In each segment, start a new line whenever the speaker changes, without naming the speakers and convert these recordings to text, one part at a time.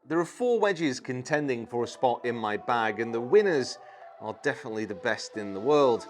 There are 4 wedges contending for a spot in my bag, and the winners are definitely the best in the world.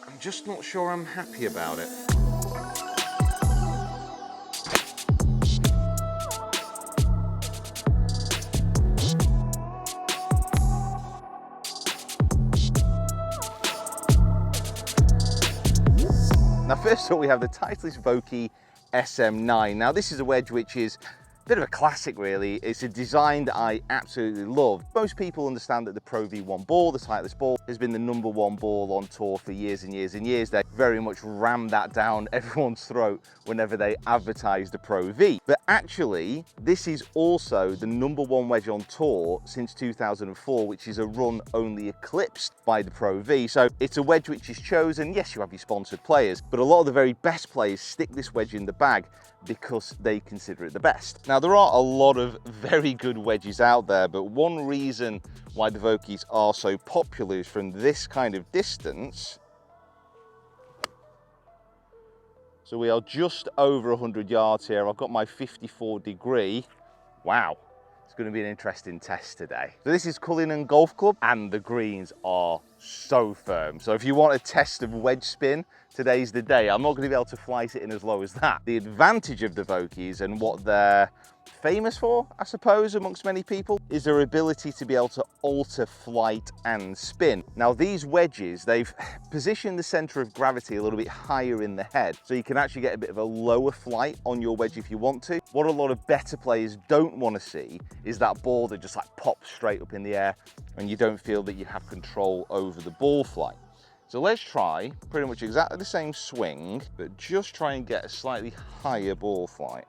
I'm just not sure I'm happy about it. Now first up we have the Titleist Vokey SM9. Now this is a wedge which is a bit of a classic really. It's a design that I absolutely love. Most people understand that the Pro V1 ball, the Titleist ball, has been the #1 ball on tour for years and years and years. They very much rammed that down everyone's throat whenever they advertised the Pro V. But actually, this is also the #1 wedge on tour since 2004, which is a run only eclipsed by the Pro V. So it's a wedge which is chosen. Yes, you have your sponsored players, but a lot of the very best players stick this wedge in the bag because they consider it the best. Now there are a lot of very good wedges out there, but one reason why the Vokeys are so popular is from this kind of distance. So we are just over 100 yards here. I've got my 54 degree. Wow, it's going to be an interesting test today. So this is Cullinan Golf Club and the greens are so firm. So if you want a test of wedge spin, today's the day. I'm not going to be able to flight it in as low as that. The advantage of the Vokeys and what they're famous for, I suppose, amongst many people, is their ability to be able to alter flight and spin. Now these wedges, they've positioned the center of gravity a little bit higher in the head, so you can actually get a bit of a lower flight on your wedge if you want to. What a lot of better players don't want to see is that ball that just like pops straight up in the air and you don't feel that you have control over the ball flight. So let's try pretty much exactly the same swing, but just try and get a slightly higher ball flight.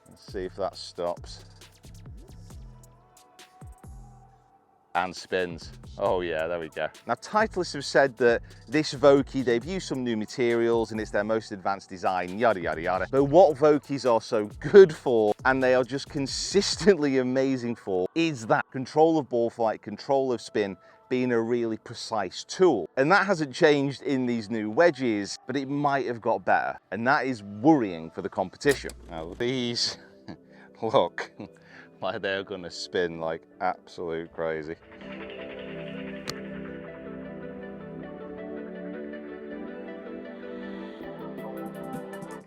Let's see if that stops. And spins. Oh yeah, there we go. Now Titleist have said that this Vokey, they've used some new materials and it's their most advanced design, yada yada yada. But what Vokeys are so good for, and they are just consistently amazing for, is that control of ball flight, control of spin, being a really precise tool. And that hasn't changed in these new wedges, but it might have got better. And that is worrying for the competition. Now these, look, like they're gonna spin like absolute crazy.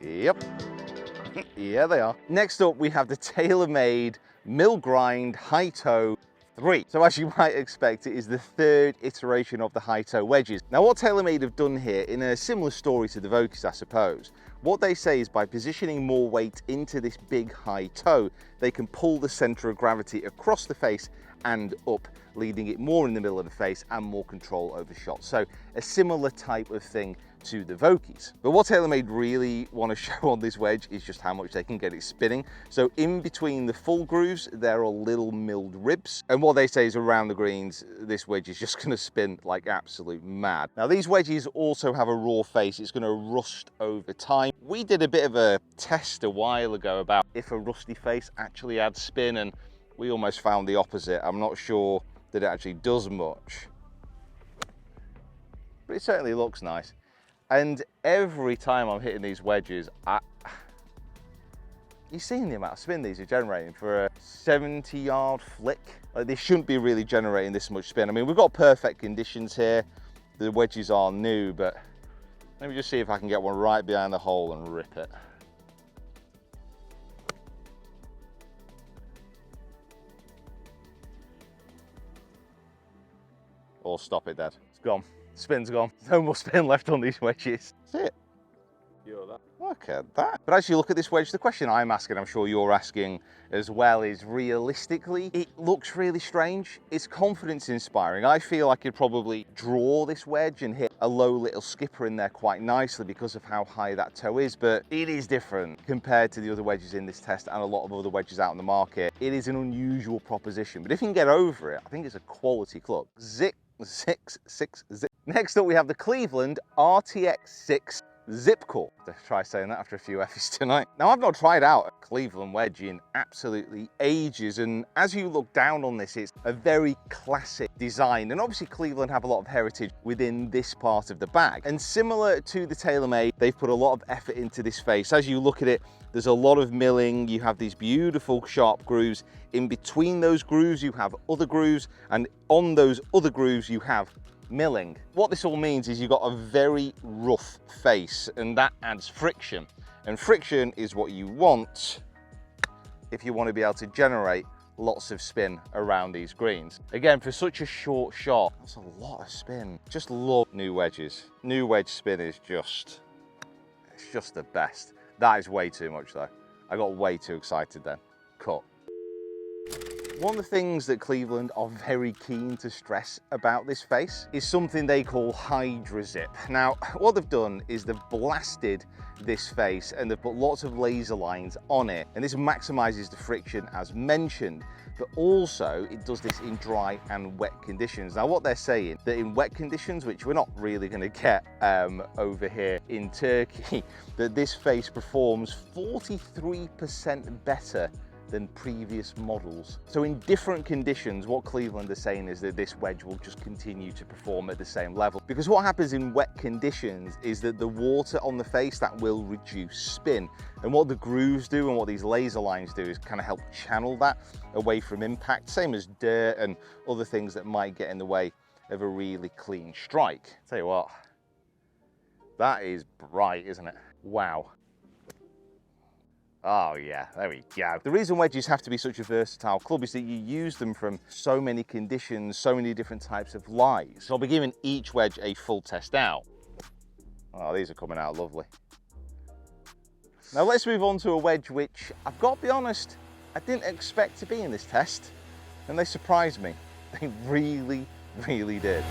Yep, yeah they are. Next up we have the TaylorMade Milled Grind Hi-Toe 3. So as you might expect, it is the 3rd iteration of the Hi-Toe wedges. Now what TaylorMade have done here, in a similar story to the Vokeys I suppose, what they say is by positioning more weight into this big high toe, they can pull the center of gravity across the face and up, leaving it more in the middle of the face and more control over shots. So a similar type of thing to the Vokeys. But what TaylorMade really want to show on this wedge is just how much they can get it spinning. So in between the full grooves, there are little milled ribs. And what they say is around the greens, this wedge is just going to spin like absolute mad. Now these wedges also have a raw face. It's going to rust over time. We did a bit of a test a while ago about if a rusty face actually adds spin, and we almost found the opposite. I'm not sure that it actually does much, but it certainly looks nice. And every time I'm hitting these wedges, you're seeing the amount of spin these are generating for a 70-yard flick. Like, they shouldn't be really generating this much spin. I mean, we've got perfect conditions here. The wedges are new, but let me just see if I can get one right behind the hole and rip it. Or stop it dead. It's gone. Spin's gone. No more spin left on these wedges. That's it. Look at that. But as you look at this wedge, the question I'm asking, I'm sure you're asking as well, is realistically, it looks really strange. It's confidence inspiring. I feel I could probably draw this wedge and hit a low little skipper in there quite nicely because of how high that toe is, but it is different compared to the other wedges in this test and a lot of other wedges out in the market. It is an unusual proposition, but if you can get over it, I think it's a quality club. Zip. Next up we have the Cleveland RTX6 Zipcore. Try saying that after a few F's tonight. Now, I've not tried out a Cleveland wedge in absolutely ages, and as you look down on this, it's a very classic design, and obviously Cleveland have a lot of heritage within this part of the bag. And similar to the TaylorMade, they've put a lot of effort into this face. As you look at it, there's a lot of milling. You have these beautiful sharp grooves. In between those grooves, you have other grooves, and on those other grooves, you have milling. What this all means is you've got a very rough face, and that adds friction. And friction is what you want if you want to be able to generate lots of spin around these greens. Again, for such a short shot, that's a lot of spin. Just love new wedges. New wedge spin is it's just the best. That is way too much though. I got way too excited then. Cut. One of the things that Cleveland are very keen to stress about this face is something they call Hydra Zip. Now, what they've done is they've blasted this face and they've put lots of laser lines on it, and this maximizes the friction as mentioned, but also it does this in dry and wet conditions. Now, what they're saying that in wet conditions, which we're not really going to get over here in Turkey, that this face performs 43% better than previous models. So in different conditions, what Cleveland are saying is that this wedge will just continue to perform at the same level. Because what happens in wet conditions is that the water on the face, that will reduce spin. And what the grooves do and what these laser lines do is kind of help channel that away from impact, same as dirt and other things that might get in the way of a really clean strike. Tell you what, that is bright, isn't it? Wow. Oh yeah, there we go. The reason wedges have to be such a versatile club is that you use them from so many conditions, so many different types of lies. So I'll be giving each wedge a full test out. Oh, these are coming out lovely. Now let's move on to a wedge which, I've got to be honest, I didn't expect to be in this test, and they surprised me. They really, really did.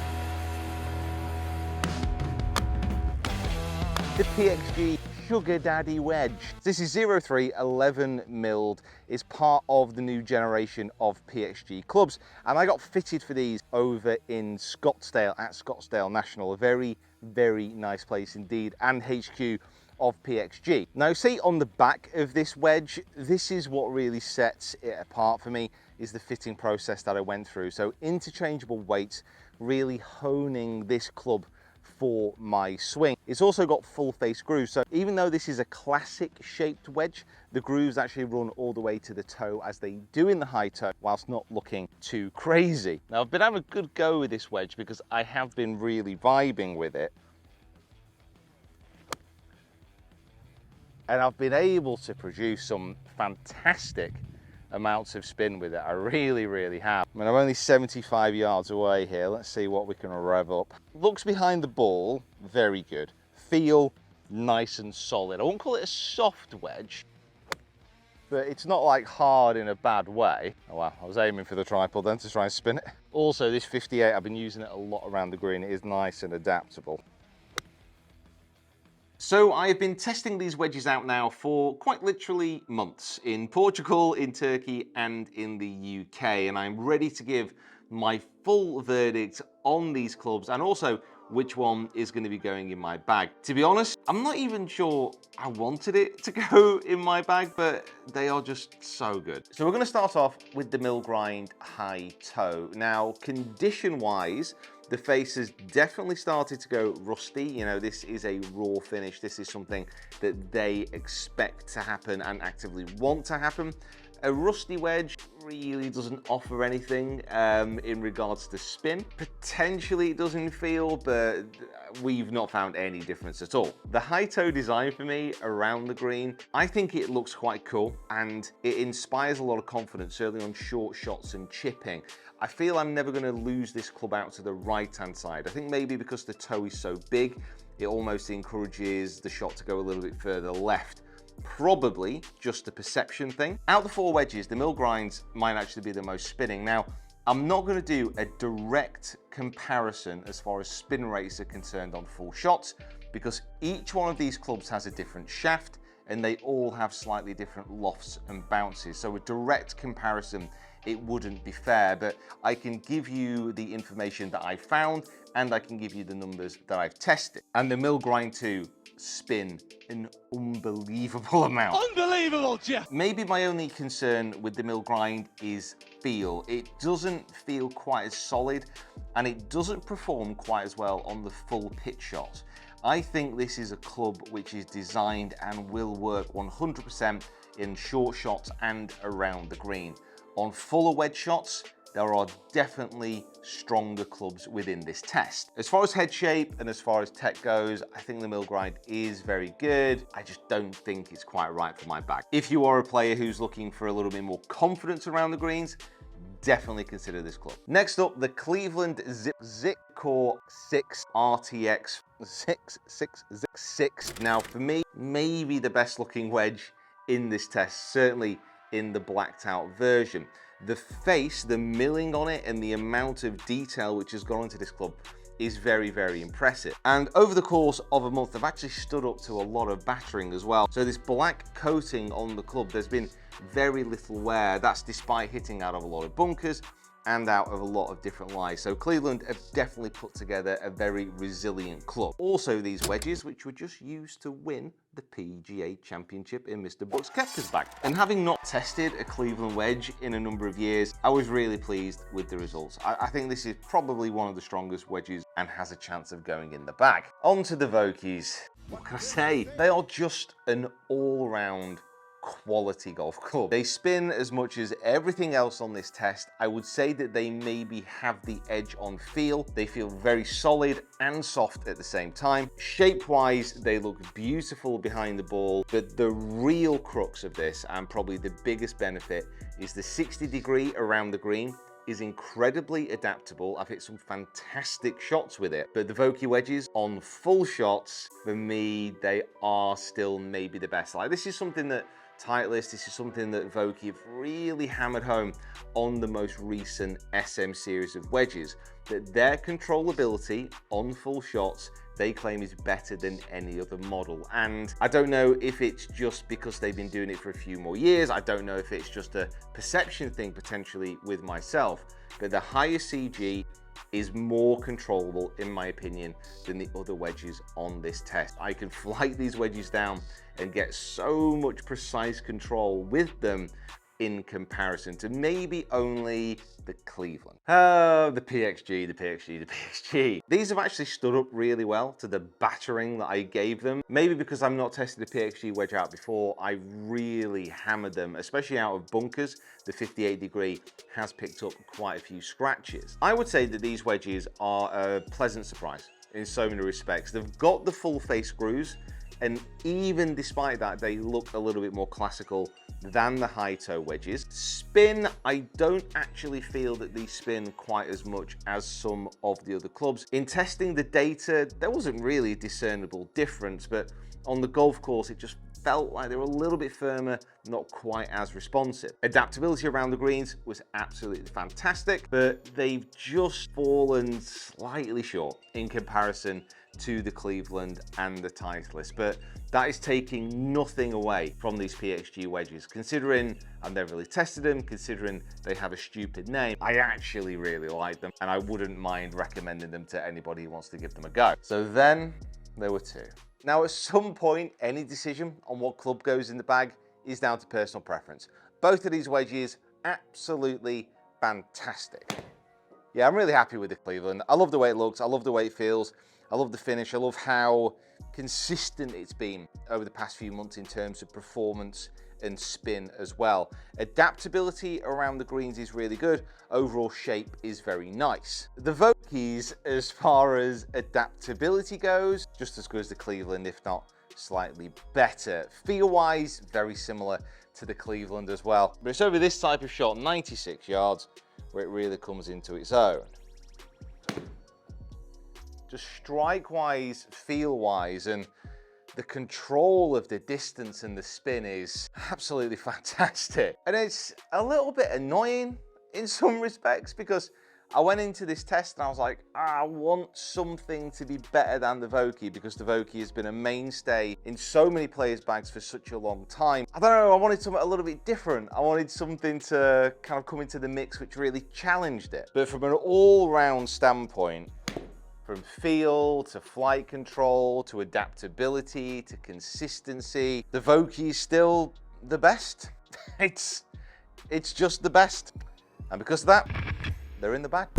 The PXG Sugar Daddy wedge. This is 0311 milled. It's part of the new generation of PXG clubs, and I got fitted for these over in Scottsdale at Scottsdale National, a very, very nice place indeed, and HQ of PXG. Now, see on the back of this wedge, this is what really sets it apart for me, is the fitting process that I went through. So interchangeable weights, really honing this club for my swing. It's also got full face grooves, so even though this is a classic shaped wedge, the grooves actually run all the way to the toe as they do in the high toe, whilst not looking too crazy. Now, I've been having a good go with this wedge because I have been really vibing with it, and I've been able to produce some fantastic amounts of spin with it. I really, really have. I mean, I'm only 75 yards away here. Let's see what we can rev up. Looks behind the ball, very good. Feel nice and solid. I won't call it a soft wedge, but it's not like hard in a bad way. Oh wow, I was aiming for the tripod then to try and spin it. Also, this 58, I've been using it a lot around the green. It is nice and adaptable. So I've been testing these wedges out now for quite literally months in Portugal, in Turkey, and in the UK, and I'm ready to give my full verdict on these clubs and also which one is going to be going in my bag. To be honest, I'm not even sure I wanted it to go in my bag, but they are just so good. So we're going to start off with the Milled Grind Hi-Toe. Now, condition-wise, the face has definitely started to go rusty. You know, this is a raw finish. This is something that they expect to happen and actively want to happen. A rusty wedge really doesn't offer anything in regards to spin. Potentially it doesn't feel, but we've not found any difference at all. The Hi-Toe design for me around the green, I think it looks quite cool and it inspires a lot of confidence, certainly on short shots and chipping. I feel I'm never going to lose this club out to the right-hand side. I think maybe because the toe is so big, it almost encourages the shot to go a little bit further left. Probably just a perception thing. Out the four wedges, the Milled Grinds might actually be the most spinning. Now, I'm not going to do a direct comparison as far as spin rates are concerned on full shots, because each one of these clubs has a different shaft and they all have slightly different lofts and bounces. So a direct comparison, it wouldn't be fair, but I can give you the information that I found and I can give you the numbers that I've tested. And the Milled Grind 2 spin an unbelievable amount.
Unbelievable, Jeff!
Maybe my only concern with the mill grind is feel. It doesn't feel quite as solid, and it doesn't perform quite as well on the full pitch shot. I think this is a club which is designed and will work 100% in short shots and around the green. On fuller wedge shots, there are definitely stronger clubs within this test. As far as head shape and as far as tech goes, I think the mill grind is very good. I just don't think it's quite right for my bag. If you are a player who's looking for a little bit more confidence around the greens, definitely consider this club. Next up, the Cleveland Zipcore 6 RTX6 Zipcore. Now for me, maybe the best looking wedge in this test, certainly in the blacked out version. The face, the milling on it, and the amount of detail which has gone into this club is very, very impressive. And over the course of a month, I've actually stood up to a lot of battering as well. So this black coating on the club, there's been very little wear. That's despite hitting out of a lot of bunkers and out of a lot of different lies. So Cleveland have definitely put together a very resilient club. Also these wedges, which were just used to win the PGA Championship in Mr. Buck's Kepka's bag. And having not tested a Cleveland wedge in a number of years, I was really pleased with the results. I think this is probably one of the strongest wedges and has a chance of going in the bag. On to the Vokeys. What can I say? They are just an all-round quality golf club. They spin as much as everything else on this test. I would say that they maybe have the edge on feel. They feel very solid and soft at the same time. Shape-wise, they look beautiful behind the ball, but the real crux of this, and probably the biggest benefit, is the 60-degree around the green is incredibly adaptable. I've hit some fantastic shots with it, but the Vokey wedges on full shots, for me, they are still maybe the best. Like, this is something that Titleist, this is something that Vokey have really hammered home on the most recent SM series of wedges, that their controllability on full shots they claim is better than any other model. And I don't know if it's just because they've been doing it for a few more years. I don't know if it's just a perception thing potentially with myself, but the higher CG is more controllable in my opinion than the other wedges on this test. I can flight these wedges down and get so much precise control with them in comparison to maybe only the Cleveland. The PXG. These have actually stood up really well to the battering that I gave them. Maybe because I'm not tested the PXG wedge out before, I really hammered them, especially out of bunkers. The 58-degree has picked up quite a few scratches. I would say that these wedges are a pleasant surprise in so many respects. They've got the full face screws, and even despite that, they look a little bit more classical than the Hi-Toe wedges. Spin, I don't actually feel that these spin quite as much as some of the other clubs. In testing the data, there wasn't really a discernible difference, but on the golf course, it just felt like they were a little bit firmer, not quite as responsive. Adaptability around the greens was absolutely fantastic, but they've just fallen slightly short in comparison to the Cleveland and the Titleist, but that is taking nothing away from these PXG wedges. Considering I've never really tested them, considering they have a stupid name, I actually really like them, and I wouldn't mind recommending them to anybody who wants to give them a go. So then there were two. Now, at some point, any decision on what club goes in the bag is down to personal preference. Both of these wedges, absolutely fantastic. Yeah, I'm really happy with the Cleveland. I love the way it looks. I love the way it feels. I love the finish. I love how consistent it's been over the past few months in terms of performance and spin as well. Adaptability around the greens is really good. Overall shape is very nice. The Vokeys, as far as adaptability goes, just as good as the Cleveland, if not slightly better. Feel-wise, very similar to the Cleveland as well. But it's over this type of shot, 96 yards, where it really comes into its own. Just strike-wise, feel-wise, and the control of the distance and the spin is absolutely fantastic. And it's a little bit annoying in some respects because I went into this test and I was like, I want something to be better than the Vokey because the Vokey has been a mainstay in so many players' bags for such a long time. I don't know, I wanted something a little bit different. I wanted something to kind of come into the mix which really challenged it. But from an all-round standpoint, From feel to flight control to adaptability to consistency, the Vokey is still the best. It's just the best. And because of that, they're in the bag.